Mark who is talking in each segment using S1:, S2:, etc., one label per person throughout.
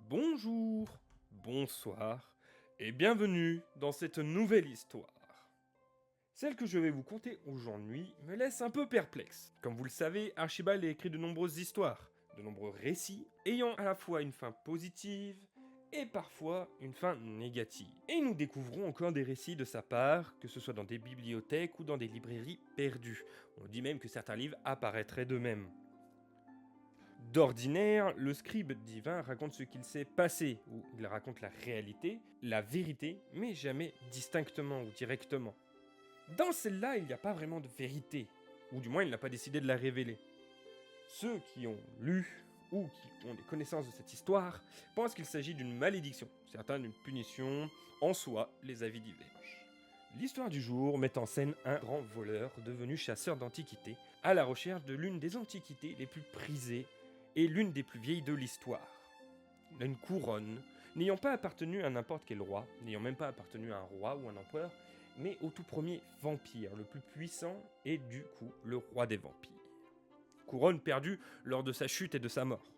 S1: Bonjour, bonsoir et bienvenue dans cette nouvelle histoire. Celle que je vais vous conter aujourd'hui me laisse un peu perplexe. Comme vous le savez, Archibald a écrit de nombreuses histoires, de nombreux récits, ayant à la fois une fin positive et parfois une fin négative. Et nous découvrons encore des récits de sa part, que ce soit dans des bibliothèques ou dans des librairies perdues. On dit même que certains livres apparaîtraient d'eux-mêmes. D'ordinaire, le scribe divin raconte ce qu'il s'est passé, ou il raconte la réalité, la vérité, mais jamais distinctement ou directement. Dans celle-là, il n'y a pas vraiment de vérité, ou du moins il n'a pas décidé de la révéler. Ceux qui ont lu ou qui ont des connaissances de cette histoire pensent qu'il s'agit d'une malédiction, certains d'une punition, en soi, les avis divergent. L'histoire du jour met en scène un grand voleur devenu chasseur d'antiquités, à la recherche de l'une des antiquités les plus prisées et l'une des plus vieilles de l'histoire. Une couronne, n'ayant pas appartenu à n'importe quel roi, n'ayant même pas appartenu à un roi ou un empereur, mais au tout premier vampire, le plus puissant et du coup le roi des vampires. Couronne perdue lors de sa chute et de sa mort.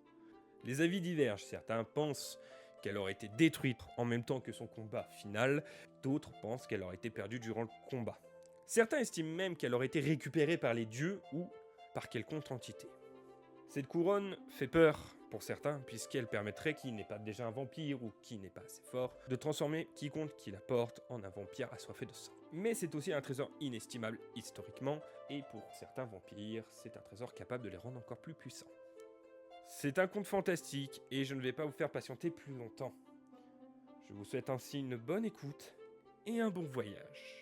S1: Les avis divergent, certains pensent qu'elle aurait été détruite en même temps que son combat final, d'autres pensent qu'elle aurait été perdue durant le combat. Certains estiment même qu'elle aurait été récupérée par les dieux ou par quelconque entité. Cette couronne fait peur pour certains, puisqu'elle permettrait, qui n'est pas déjà un vampire ou qui n'est pas assez fort, de transformer quiconque qui la porte en un vampire assoiffé de sang. Mais c'est aussi un trésor inestimable historiquement, et pour certains vampires, c'est un trésor capable de les rendre encore plus puissants. C'est un conte fantastique, et je ne vais pas vous faire patienter plus longtemps. Je vous souhaite ainsi une bonne écoute et un bon voyage.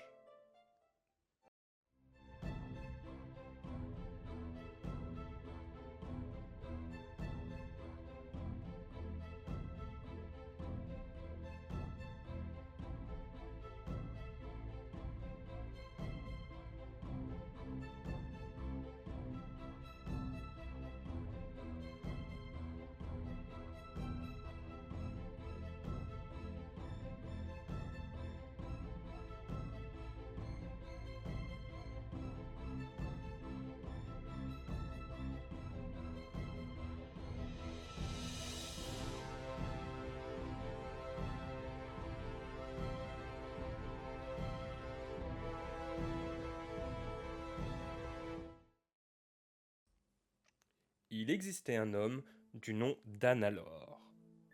S1: Il existait un homme du nom d'Analor.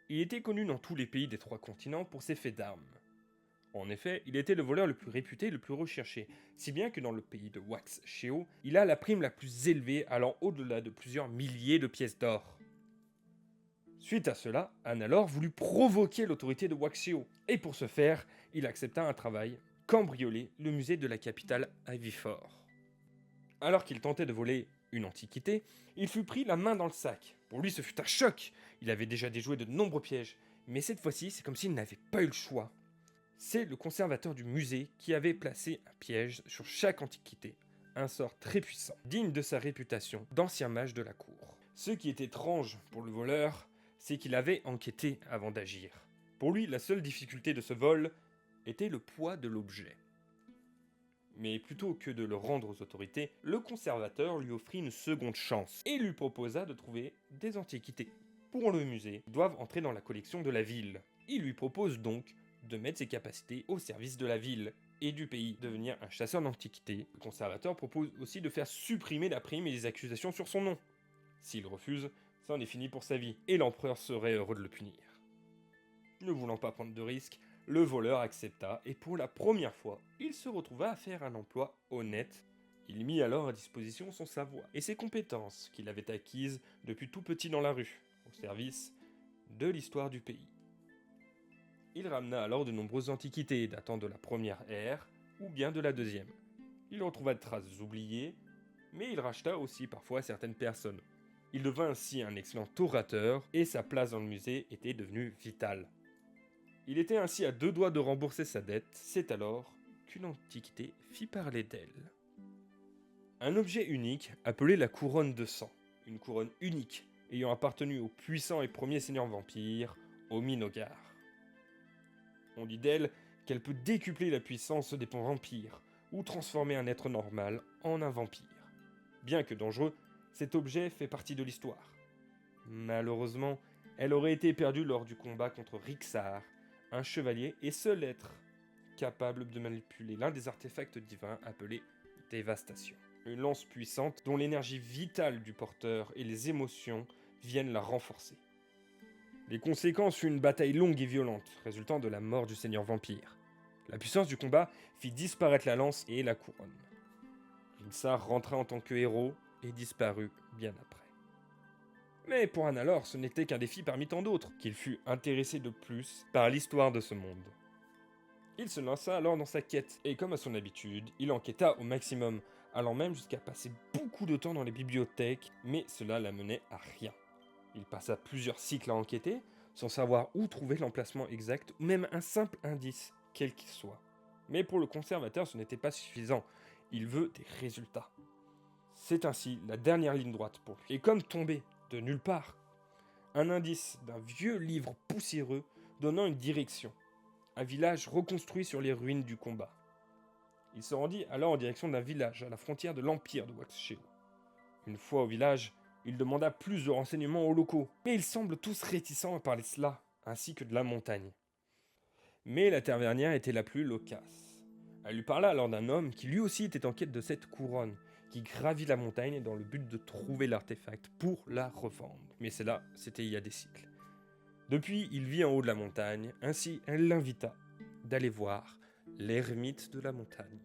S1: Il était connu dans tous les pays des trois continents pour ses faits d'armes. En effet, il était le voleur le plus réputé et le plus recherché, si bien que dans le pays de Wax-Sheo, il a la prime la plus élevée allant au-delà de plusieurs milliers de pièces d'or. Suite à cela, Analor voulut provoquer l'autorité de Wax-Sheo, et pour ce faire, il accepta un travail, cambrioler le musée de la capitale Ivyfort. Alors qu'il tentait de voler une antiquité, il fut pris la main dans le sac. Pour lui, ce fut un choc. Il avait déjà déjoué de nombreux pièges, mais cette fois-ci, c'est comme s'il n'avait pas eu le choix. C'est le conservateur du musée qui avait placé un piège sur chaque antiquité, un sort très puissant, digne de sa réputation d'ancien mage de la cour. Ce qui est étrange pour le voleur, c'est qu'il avait enquêté avant d'agir. Pour lui, la seule difficulté de ce vol était le poids de l'objet. Mais plutôt que de le rendre aux autorités, le conservateur lui offrit une seconde chance et lui proposa de trouver des antiquités pour le musée qui doivent entrer dans la collection de la ville. Il lui propose donc de mettre ses capacités au service de la ville et du pays, devenir un chasseur d'antiquités. Le conservateur propose aussi de faire supprimer la prime et les accusations sur son nom. S'il refuse, ça en est fini pour sa vie, et l'empereur serait heureux de le punir. Ne voulant pas prendre de risques, le voleur accepta, et pour la première fois, il se retrouva à faire un emploi honnête. Il mit alors à disposition son savoir et ses compétences qu'il avait acquises depuis tout petit dans la rue, au service de l'histoire du pays. Il ramena alors de nombreuses antiquités datant de la première ère ou bien de la deuxième. Il retrouva de traces oubliées, mais il racheta aussi parfois certaines personnes. Il devint ainsi un excellent orateur et sa place dans le musée était devenue vitale. Il était ainsi à deux doigts de rembourser sa dette, c'est alors qu'une antiquité fit parler d'elle. Un objet unique appelé la couronne de sang, une couronne unique ayant appartenu au puissant et premier seigneur vampire, Ominogar. On dit d'elle qu'elle peut décupler la puissance des vampires, ou transformer un être normal en un vampire. Bien que dangereux, cet objet fait partie de l'histoire. Malheureusement, Elle aurait été perdue lors du combat contre Rixar, un chevalier et seul être capable de manipuler l'un des artefacts divins appelé Dévastation. Une lance puissante dont l'énergie vitale du porteur et les émotions viennent la renforcer. Les conséquences furent une bataille longue et violente, résultant de la mort du seigneur vampire. La puissance du combat fit disparaître la lance et la couronne. Rixar rentra en tant que héros et disparut bien après. Mais pour Annalore, ce n'était qu'un défi parmi tant d'autres, qu'il fut intéressé de plus par l'histoire de ce monde. Il se lança alors dans sa quête, et comme à son habitude, il enquêta au maximum, allant même jusqu'à passer beaucoup de temps dans les bibliothèques, mais cela l'amenait à rien. Il passa plusieurs cycles à enquêter, sans savoir où trouver l'emplacement exact, ou même un simple indice, quel qu'il soit. Mais pour le conservateur, ce n'était pas suffisant, il veut des résultats. C'est ainsi la dernière ligne droite pour lui. Et comme tombé de nulle part, un indice d'un vieux livre poussiéreux donnant une direction. Un village reconstruit sur les ruines du combat. Il se rendit alors en direction d'un village à la frontière de l'empire de Waxsheo. Une fois au village, il demanda plus de renseignements aux locaux, mais ils semblent tous réticents à parler de cela, ainsi que de la montagne. Mais la tavernière était la plus loquace. Elle lui parla alors d'un homme qui lui aussi était en quête de cette couronne, qui gravit la montagne dans le but de trouver l'artefact pour la revendre. Mais cela, c'était il y a des cycles. Depuis, il vit en haut de la montagne, ainsi elle l'invita d'aller voir l'ermite de la montagne.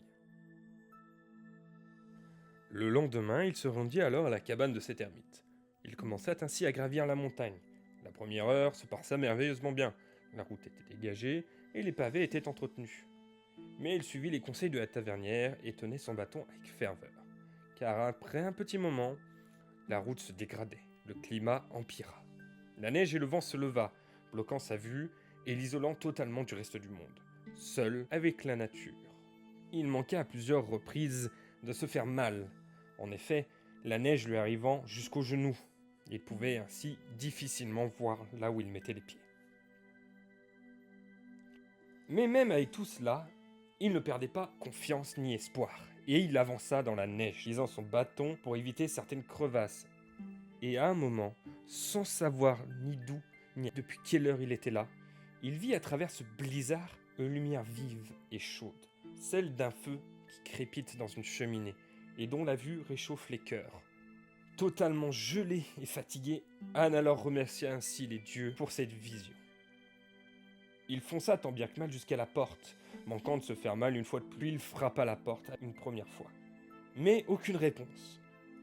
S1: Le lendemain, il se rendit alors à la cabane de cet ermite. Il commença ainsi à gravir la montagne. La première heure se passa merveilleusement bien. La route était dégagée et les pavés étaient entretenus. Mais il suivit les conseils de la tavernière et tenait son bâton avec ferveur. Car après un petit moment, la route se dégradait, le climat empira. La neige et le vent se leva, bloquant sa vue et l'isolant totalement du reste du monde, seul avec la nature. Il manqua à plusieurs reprises de se faire mal. En effet, la neige lui arrivant jusqu'aux genoux. Il pouvait ainsi difficilement voir là où il mettait les pieds. Mais même avec tout cela, il ne perdait pas confiance ni espoir, et il avança dans la neige, utilisant son bâton pour éviter certaines crevasses. Et à un moment, sans savoir ni d'où, ni depuis quelle heure il était là, il vit à travers ce blizzard une lumière vive et chaude, celle d'un feu qui crépite dans une cheminée, et dont la vue réchauffe les cœurs. Totalement gelé et fatigué, Anne alors remercia ainsi les dieux pour cette vision. Il fonça tant bien que mal jusqu'à la porte. Manquant de se faire mal une fois de plus, il frappa la porte une première fois. Mais aucune réponse.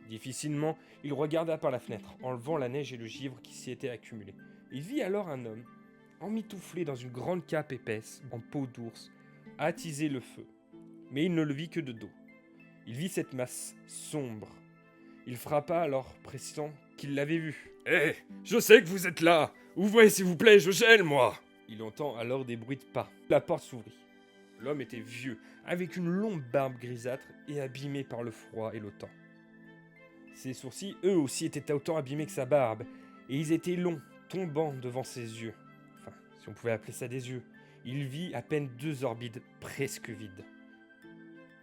S1: Difficilement, il regarda par la fenêtre, enlevant la neige et le givre qui s'y étaient accumulés. Il vit alors un homme, emmitouflé dans une grande cape épaisse, en peau d'ours, attiser le feu. Mais il ne le vit que de dos. Il vit cette masse sombre. Il frappa alors, précisant qu'il l'avait vu. « Hé, je sais que vous êtes là. Ouvrez s'il vous plaît, je gèle, moi !» Il entend alors des bruits de pas. La porte s'ouvrit. L'homme était vieux, avec une longue barbe grisâtre et abîmé par le froid et le temps. Ses sourcils, eux aussi, étaient autant abîmés que sa barbe, et ils étaient longs, tombant devant ses yeux. Enfin, si on pouvait appeler ça des yeux. Il vit à peine 2 orbites presque vides.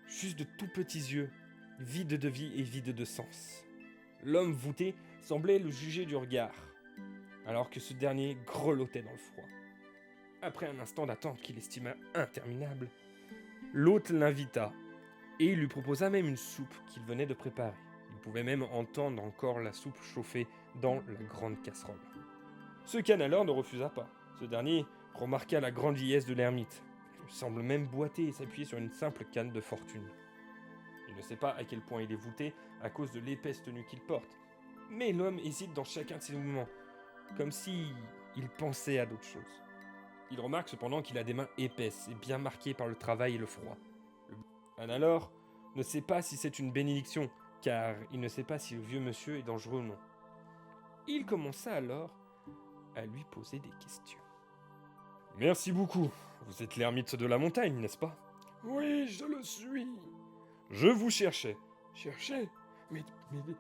S1: Juste de tout petits yeux, vides de vie et vides de sens. L'homme voûté semblait le juger du regard, alors que ce dernier grelottait dans le froid. Après un instant d'attente qu'il estima interminable, l'hôte l'invita et il lui proposa même une soupe qu'il venait de préparer. Il pouvait même entendre encore la soupe chauffer dans la grande casserole. Ce canaleur ne refusa pas. Ce dernier remarqua la grande vieillesse de l'ermite. Il semble même boiter et s'appuyer sur une simple canne de fortune. Il ne sait pas à quel point il est voûté à cause de l'épaisse tenue qu'il porte. Mais l'homme hésite dans chacun de ses mouvements, comme si il pensait à d'autres choses. Il remarque cependant qu'il a des mains épaisses et bien marquées par le travail et le froid. Annalore ne sait pas si c'est une bénédiction, car il ne sait pas si le vieux monsieur est dangereux ou non. Il commença alors à lui poser des questions. « Merci beaucoup. Vous êtes l'ermite de la montagne, n'est-ce pas ?»«
S2: Oui, je le suis. »«
S1: Je vous cherchais. »«
S2: Chercher? Mais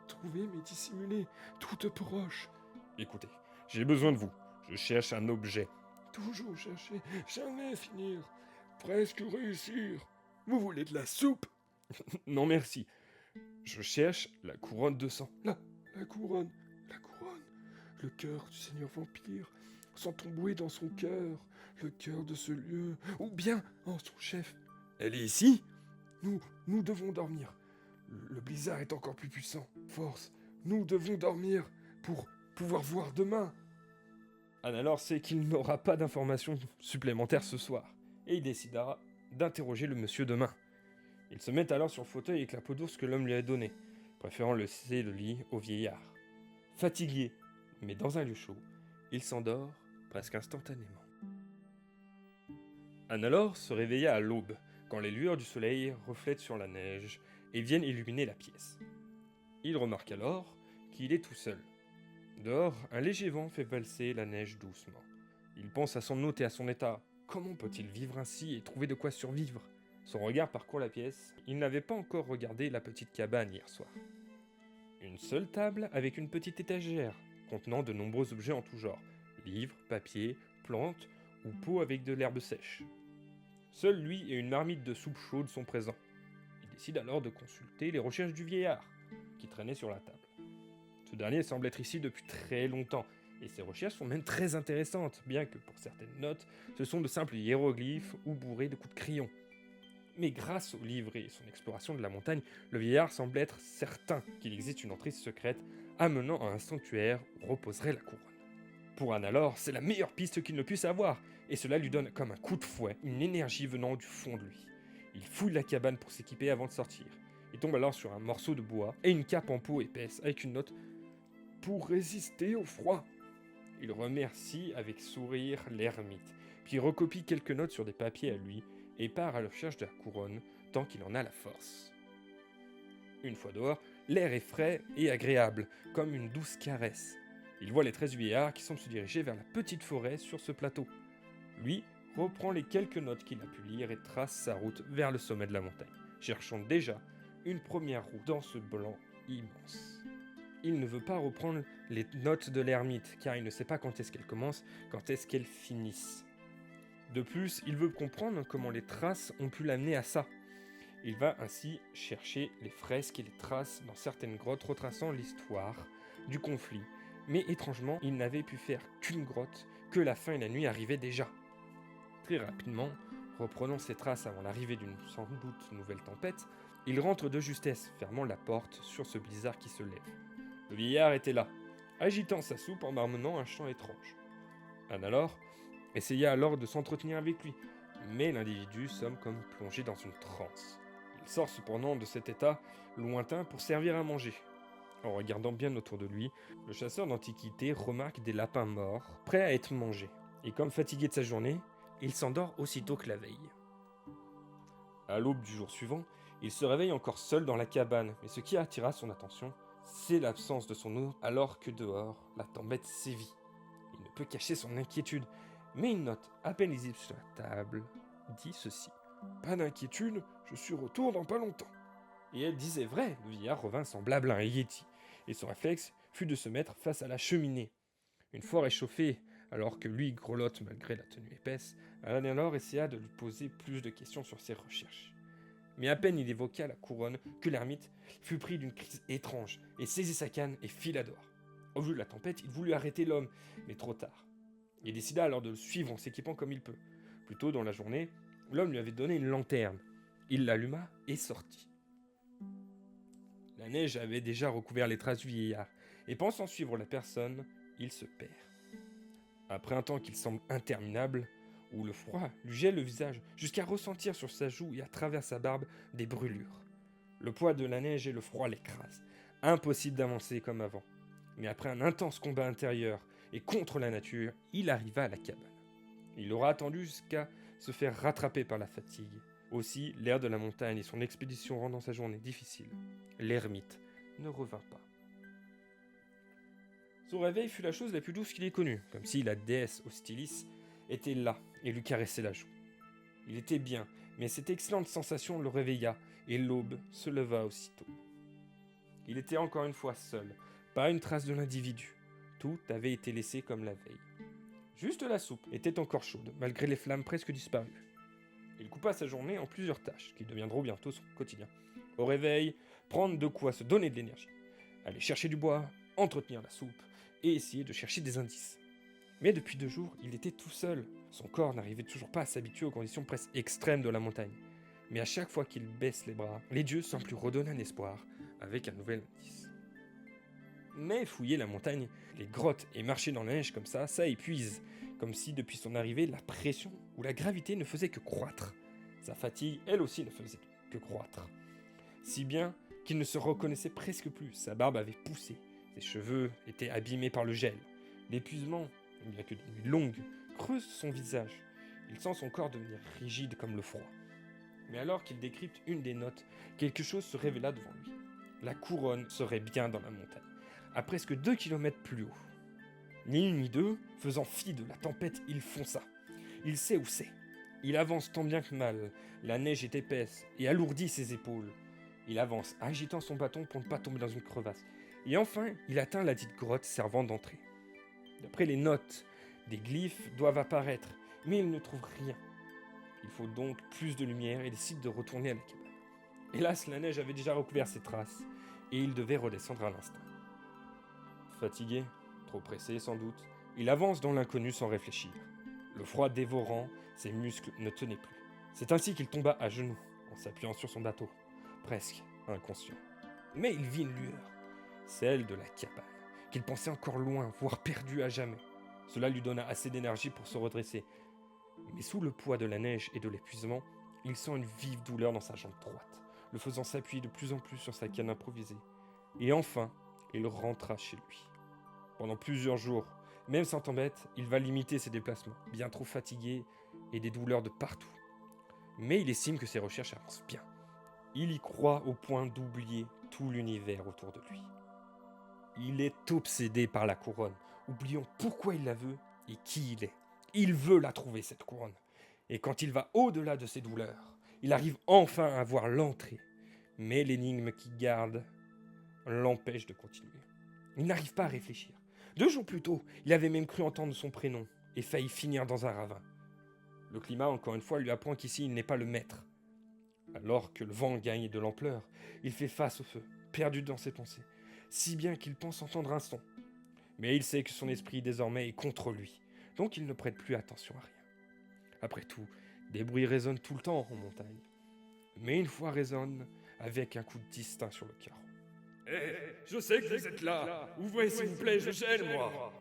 S2: trouver, mais dissimuler, toute proche. »«
S1: Écoutez, j'ai besoin de vous. Je cherche un objet. »
S2: Toujours chercher, jamais finir, presque réussir. Vous voulez de la soupe?
S1: Non merci. Je cherche la couronne de sang.
S2: La couronne. le cœur du seigneur vampire. Sans tomber dans son cœur, le cœur de ce lieu, ou bien en son chef. Elle est ici? Nous devons dormir. Le blizzard est encore plus puissant. Force, nous devons dormir pour pouvoir voir demain.
S1: Annalore sait qu'il n'aura pas d'informations supplémentaires ce soir, et il décidera d'interroger le monsieur demain. Il se met alors sur le fauteuil avec la peau d'ours que l'homme lui a donnée, préférant laisser le lit au vieillard. Fatigué, mais dans un lieu chaud, il s'endort presque instantanément. Annalore se réveilla à l'aube, quand les lueurs du soleil reflètent sur la neige et viennent illuminer la pièce. Il remarque alors qu'il est tout seul. Dehors, un léger vent fait valser la neige doucement. Il pense à son hôte et à son état. Comment peut-il vivre ainsi et trouver de quoi survivre? Son regard parcourt la pièce. Il n'avait pas encore regardé la petite cabane hier soir. Une seule table avec une petite étagère contenant de nombreux objets en tout genre. Livres, papiers, plantes ou pots avec de l'herbe sèche. Seul lui et une marmite de soupe chaude sont présents. Il décide alors de consulter les recherches du vieillard, qui traînait sur la table. Ce dernier semble être ici depuis très longtemps, et ses recherches sont même très intéressantes, bien que pour certaines notes, ce sont de simples hiéroglyphes ou bourrés de coups de crayon. Mais grâce au livre et son exploration de la montagne, le vieillard semble être certain qu'il existe une entrée secrète amenant à un sanctuaire où reposerait la couronne. Pour Annalore, c'est la meilleure piste qu'il ne puisse avoir, et cela lui donne comme un coup de fouet, une énergie venant du fond de lui. Il fouille la cabane pour s'équiper avant de sortir. Il tombe alors sur un morceau de bois et une cape en peau épaisse avec une note « Pour résister au froid ». Il remercie avec sourire l'ermite, puis recopie quelques notes sur des papiers à lui et part à la recherche de la couronne tant qu'il en a la force. Une fois dehors, l'air est frais et agréable, comme une douce caresse. Il voit les 13 vieillards qui semblent se diriger vers la petite forêt sur ce plateau. Lui reprend les quelques notes qu'il a pu lire et trace sa route vers le sommet de la montagne, cherchant déjà une première route dans ce blanc immense. Il ne veut pas reprendre les notes de l'ermite, car il ne sait pas quand est-ce qu'elles commencent, quand est-ce qu'elles finissent. De plus, il veut comprendre comment les traces ont pu l'amener à ça. Il va ainsi chercher les fresques et les traces dans certaines grottes retraçant l'histoire du conflit. Mais étrangement, il n'avait pu faire qu'une grotte, que la fin et la nuit arrivaient déjà. Très rapidement, reprenant ses traces avant l'arrivée d'une sans doute nouvelle tempête, il rentre de justesse, fermant la porte sur ce blizzard qui se lève. Le vieillard était là, agitant sa soupe en marmonnant un chant étrange. Annalore essaya alors de s'entretenir avec lui, mais l'individu semble comme plongé dans une transe. Il sort cependant de cet état lointain pour servir à manger. En regardant bien autour de lui, le chasseur d'antiquités remarque des lapins morts, prêts à être mangés. Et comme fatigué de sa journée, il s'endort aussitôt que la veille. À l'aube du jour suivant, il se réveille encore seul dans la cabane, mais ce qui attira son attention, c'est l'absence de son hôte alors que dehors, la tempête sévit. Il ne peut cacher son inquiétude, mais une note à peine lisible sur la table dit ceci.
S2: « Pas d'inquiétude, je suis retour dans pas longtemps. »
S1: Et elle disait vrai, le vieillard revint semblable à un yéti, et son réflexe fut de se mettre face à la cheminée. Une fois réchauffé, alors que lui grelotte malgré la tenue épaisse, Annalore essaya de lui poser plus de questions sur ses recherches. Mais à peine il évoqua la couronne que l'ermite fut pris d'une crise étrange et saisit sa canne et fila dehors. Au vu de la tempête, il voulut arrêter l'homme, mais trop tard. Il décida alors de le suivre en s'équipant comme il peut. Plus tôt dans la journée, l'homme lui avait donné une lanterne. Il l'alluma et sortit. La neige avait déjà recouvert les traces du vieillard, et pensant suivre la personne, il se perd. Après un temps qu'il semble interminable, où le froid lui gèle le visage jusqu'à ressentir sur sa joue et à travers sa barbe des brûlures. Le poids de la neige et le froid l'écrasent. Impossible d'avancer comme avant. Mais après un intense combat intérieur et contre la nature, il arriva à la cabane. Il aura attendu jusqu'à se faire rattraper par la fatigue. Aussi, l'air de la montagne et son expédition rendant sa journée difficile, l'ermite ne revint pas. Son réveil fut la chose la plus douce qu'il ait connue, comme si la déesse Hostilis était là et lui caressait la joue. Il était bien, mais cette excellente sensation le réveilla, et l'aube se leva aussitôt. Il était encore une fois seul, pas une trace de l'individu. Tout avait été laissé comme la veille. Juste la soupe était encore chaude, malgré les flammes presque disparues. Il coupa sa journée en plusieurs tâches, qui deviendront bientôt son quotidien. Au réveil, prendre de quoi se donner de l'énergie. Aller chercher du bois, entretenir la soupe, et essayer de chercher des indices. Mais depuis 2 jours, il était tout seul. Son corps n'arrivait toujours pas à s'habituer aux conditions presque extrêmes de la montagne. Mais à chaque fois qu'il baisse les bras, les dieux semblent lui redonner un espoir avec un nouvel indice. Mais fouiller la montagne, les grottes et marcher dans la neige comme ça épuise. Comme si depuis son arrivée, la pression ou la gravité ne faisait que croître. Sa fatigue, elle aussi, ne faisait que croître. Si bien qu'il ne se reconnaissait presque plus. Sa barbe avait poussé, ses cheveux étaient abîmés par le gel. L'épuisement, bien que de nuit longue, creuse son visage. Il sent son corps devenir rigide comme le froid. Mais alors qu'il décrypte une des notes, quelque chose se révéla devant lui. La couronne serait bien dans la montagne, à presque 2 kilomètres plus haut. Ni une ni deux, faisant fi de la tempête, il fonça. Il sait où c'est. Il avance tant bien que mal. La neige est épaisse et alourdit ses épaules. Il avance, agitant son bâton pour ne pas tomber dans une crevasse. Et enfin, il atteint la dite grotte servant d'entrée. D'après les notes, des glyphes doivent apparaître, mais il ne trouve rien. Il faut donc plus de lumière et décide de retourner à la cabane. Hélas, la neige avait déjà recouvert ses traces, et il devait redescendre à l'instant. Fatigué, trop pressé sans doute, il avance dans l'inconnu sans réfléchir. Le froid dévorant, ses muscles ne tenaient plus. C'est ainsi qu'il tomba à genoux, en s'appuyant sur son bateau, presque inconscient. Mais il vit une lueur, celle de la cabane, qu'il pensait encore loin, voire perdu à jamais. Cela lui donna assez d'énergie pour se redresser. Mais sous le poids de la neige et de l'épuisement, il sent une vive douleur dans sa jambe droite, le faisant s'appuyer de plus en plus sur sa canne improvisée. Et enfin, il rentra chez lui. Pendant plusieurs jours, même sans tempête, il va limiter ses déplacements, bien trop fatigué et des douleurs de partout. Mais il estime que ses recherches avancent bien. Il y croit au point d'oublier tout l'univers autour de lui. Il est obsédé par la couronne, oubliant pourquoi il la veut et qui il est. Il veut la trouver, cette couronne. Et quand il va au-delà de ses douleurs, il arrive enfin à voir l'entrée. Mais l'énigme qui garde l'empêche de continuer. Il n'arrive pas à réfléchir. 2 jours plus tôt, il avait même cru entendre son prénom et failli finir dans un ravin. Le climat, encore une fois, lui apprend qu'ici, il n'est pas le maître. Alors que le vent gagne de l'ampleur, il fait face au feu, perdu dans ses pensées, si bien qu'il pense entendre un son. Mais il sait que son esprit désormais est contre lui, donc il ne prête plus attention à rien. Après tout, des bruits résonnent tout le temps en montagne. Mais une fois résonnent avec un coup distinct sur le cœur.
S2: Je sais que vous êtes là. Ouvrez s'il vous plaît, je gêne moi.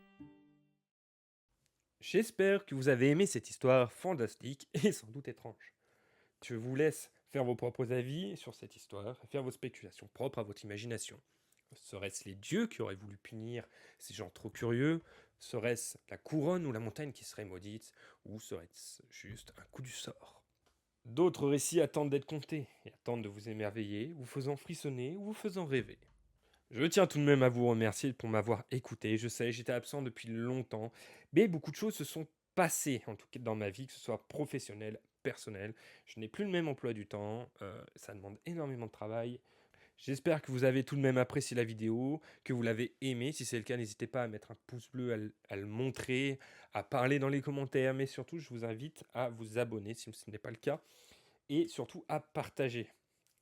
S1: J'espère que vous avez aimé cette histoire fantastique et sans doute étrange. Je vous laisse faire vos propres avis sur cette histoire et faire vos spéculations propres à votre imagination. Serait-ce les dieux qui auraient voulu punir ces gens trop curieux? Serait-ce la couronne ou la montagne qui serait maudite? Ou serait-ce juste un coup du sort? D'autres récits attendent d'être contés et attendent de vous émerveiller, vous faisant frissonner ou vous faisant rêver. Je tiens tout de même à vous remercier pour m'avoir écouté. Je sais, j'étais absent depuis longtemps, mais beaucoup de choses se sont passées, en tout cas dans ma vie, que ce soit professionnel, personnel. Je n'ai plus le même emploi du temps, ça demande énormément de travail. J'espère que vous avez tout de même apprécié la vidéo, que vous l'avez aimée. Si c'est le cas, n'hésitez pas à mettre un pouce bleu, à le montrer, à parler dans les commentaires, mais surtout, je vous invite à vous abonner si ce n'est pas le cas, et surtout à partager.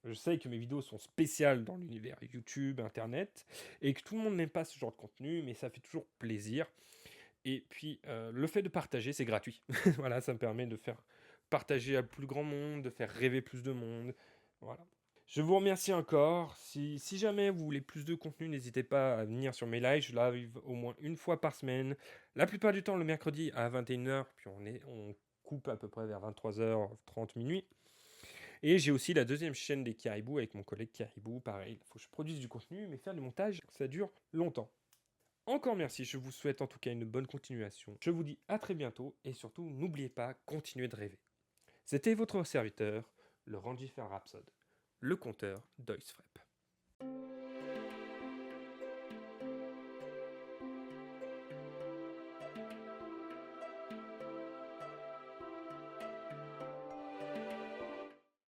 S1: Je sais que mes vidéos sont spéciales dans l'univers YouTube, Internet, et que tout le monde n'aime pas ce genre de contenu, mais ça fait toujours plaisir. Et puis, le fait de partager, c'est gratuit. Voilà, ça me permet de faire partager à plus grand monde, de faire rêver plus de monde. Voilà. Je vous remercie encore. Si jamais vous voulez plus de contenu, n'hésitez pas à venir sur mes lives. Je live au moins une fois par semaine. La plupart du temps, le mercredi à 21h, puis on coupe à peu près vers 23h30 minuit. Et j'ai aussi la deuxième chaîne des Caribous avec mon collègue Caribou. Pareil, il faut que je produise du contenu, mais faire du montage, ça dure longtemps. Encore merci, je vous souhaite en tout cas une bonne continuation. Je vous dis à très bientôt et surtout, n'oubliez pas, continuez de rêver. C'était votre serviteur, le Rangifer Rhapsode, le conteur d'Oisfrep.